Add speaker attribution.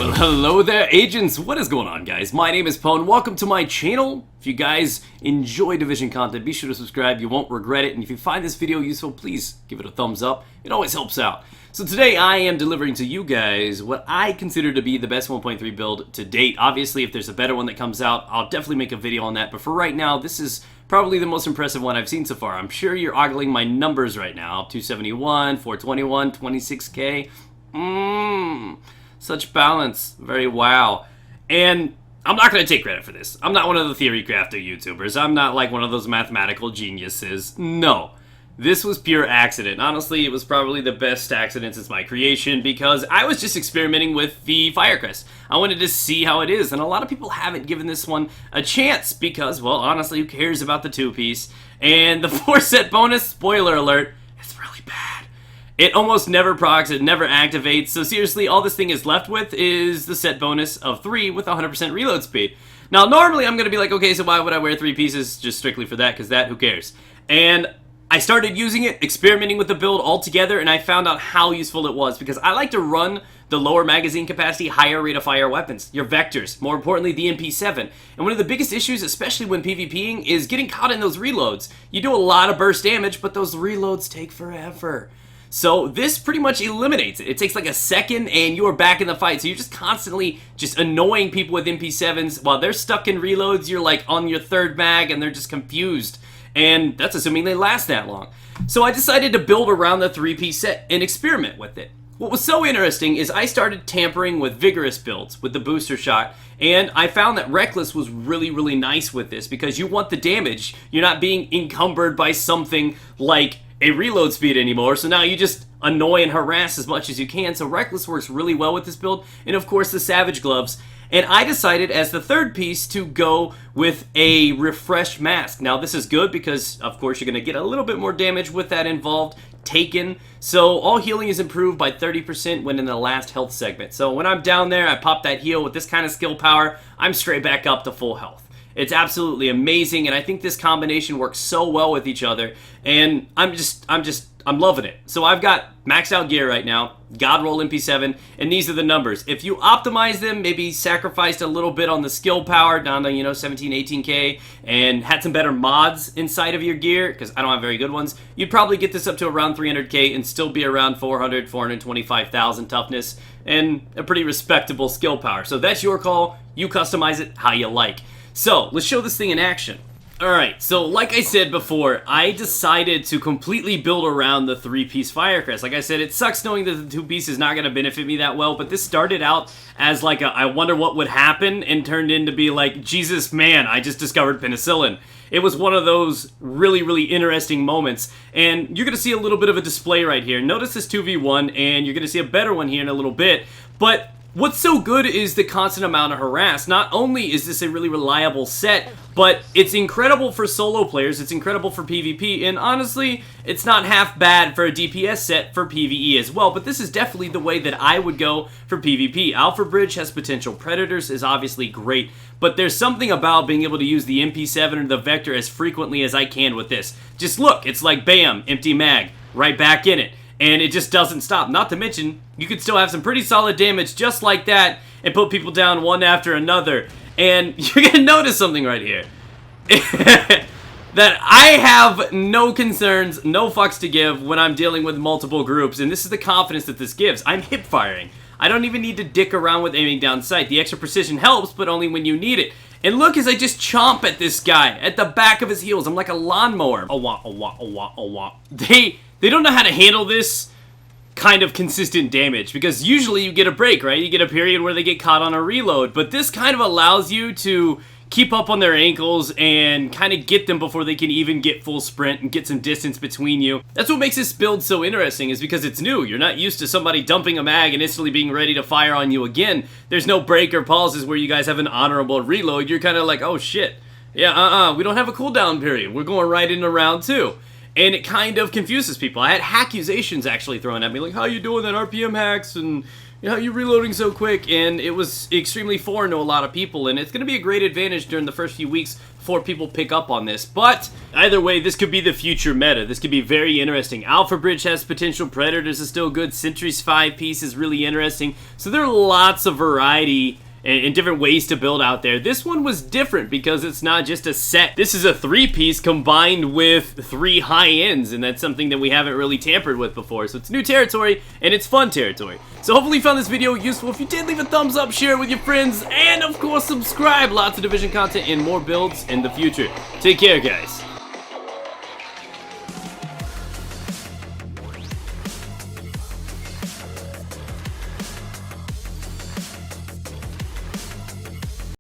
Speaker 1: Well, hello there, agents. What is going on, guys? My name is Poe, and welcome to my channel. If you guys enjoy Division content, be sure to subscribe. You won't regret it. And if you find this video useful, please give it a thumbs up. It always helps out. So today, I am delivering to you guys what I consider to be the best 1.3 build to date. Obviously, if there's a better one that comes out, I'll definitely make a video on that. But for right now, this is probably the most impressive one I've seen so far. I'm sure you're ogling my numbers right now. 271, 421, 26K. Such balance. Very wow. And I'm not going to take credit for this. I'm not one of the theory crafter YouTubers. I'm not like one of those mathematical geniuses. No. This was pure accident. Honestly, it was probably the best accident since my creation because I was just experimenting with the Firecrest. I wanted to see how it is, and a lot of people haven't given this one a chance because, well, honestly, who cares about the two-piece? And the 4-set bonus, spoiler alert, it's really bad. It almost never procs, it never activates, so seriously, all this thing is left with is the set bonus of 3 with 100% reload speed. Now, normally I'm going to be like, okay, so why would I wear 3 pieces just strictly for that, because who cares? And I started using it, experimenting with the build altogether, and I found out how useful it was, because I like to run the lower magazine capacity, higher rate of fire weapons, your vectors, more importantly the MP7. And one of the biggest issues, especially when PvPing, is getting caught in those reloads. You do a lot of burst damage, but those reloads take forever. So this pretty much eliminates it. It takes like a second and you are back in the fight. So you're just constantly just annoying people with MP7s. While they're stuck in reloads, you're like on your third mag and they're just confused. And that's assuming they last that long. So I decided to build around the 3-piece set and experiment with it. What was so interesting is I started tampering with vigorous builds with the booster shot, and I found that Reckless was really, really nice with this because you want the damage. You're not being encumbered by something like a reload speed anymore, so now you just annoy and harass as much as you can. So Reckless works really well with this build, and of course the Savage Gloves. And I decided as the third piece to go with a refreshed mask. Now this is good because of course you're going to get a little bit more damage with that involved taken. So all healing is improved by 30% when in the last health segment. So when I'm down there, I pop that heal with this kind of skill power, I'm straight back up to full health. It's absolutely amazing, and I think this combination works so well with each other, and I'm loving it. So I've got maxed out gear right now, God roll MP7, and these are the numbers. If you optimize them, maybe sacrificed a little bit on the skill power down to, 17, 18K, and had some better mods inside of your gear, because I don't have very good ones, you'd probably get this up to around 300K and still be around 400, 425,000 toughness, and a pretty respectable skill power. So that's your call. You customize it how you like. So, let's show this thing in action. Alright, so like I said before, I decided to completely build around the 3-piece Firecrest. Like I said, it sucks knowing that the 2-piece is not going to benefit me that well, but this started out as like a I wonder what would happen and turned into be like, Jesus man, I just discovered penicillin. It was one of those really, really interesting moments, and you're going to see a little bit of a display right here. Notice this 2v1, and you're going to see a better one here in a little bit, but what's so good is the constant amount of harass. Not only is this a really reliable set, but it's incredible for solo players, it's incredible for PvP, and honestly, it's not half bad for a DPS set for PvE as well, but this is definitely the way that I would go for PvP. Alpha Bridge has potential predators, is obviously great, but there's something about being able to use the MP7 or the Vector as frequently as I can with this. Just look, it's like bam, empty mag, right back in it. And it just doesn't stop. Not to mention, you could still have some pretty solid damage just like that and put people down one after another. And you're going to notice something right here. That I have no concerns, no fucks to give when I'm dealing with multiple groups. And this is the confidence that this gives. I'm hip firing. I don't even need to dick around with aiming down sight. The extra precision helps, but only when you need it. And look as I just chomp at this guy at the back of his heels. I'm like a lawnmower. They don't know how to handle this kind of consistent damage, because usually you get a break, right? You get a period where they get caught on a reload, but this kind of allows you to keep up on their ankles and kind of get them before they can even get full sprint and get some distance between you. That's what makes this build so interesting, is because it's new. You're not used to somebody dumping a mag and instantly being ready to fire on you again. There's no break or pauses where you guys have an honorable reload. You're kind of like, oh shit, yeah, we don't have a cooldown period. We're going right into round 2. And it kind of confuses people. I had hackusations actually thrown at me, like, how you doing that RPM hacks? And, how you're reloading so quick, and it was extremely foreign to a lot of people, and it's going to be a great advantage during the first few weeks before people pick up on this. But either way, this could be the future meta. This could be very interesting. Alpha Bridge has potential, Predators is still good, Sentry's 5-piece is really interesting, so there are lots of variety and different ways to build out there. This one was different because it's not just a set. This is a 3-piece combined with 3 high ends, and that's something that we haven't really tampered with before. So it's new territory, and it's fun territory. So hopefully you found this video useful. If you did, leave a thumbs up, share it with your friends, and of course subscribe. Lots of Division content and more builds in the future. Take care, guys.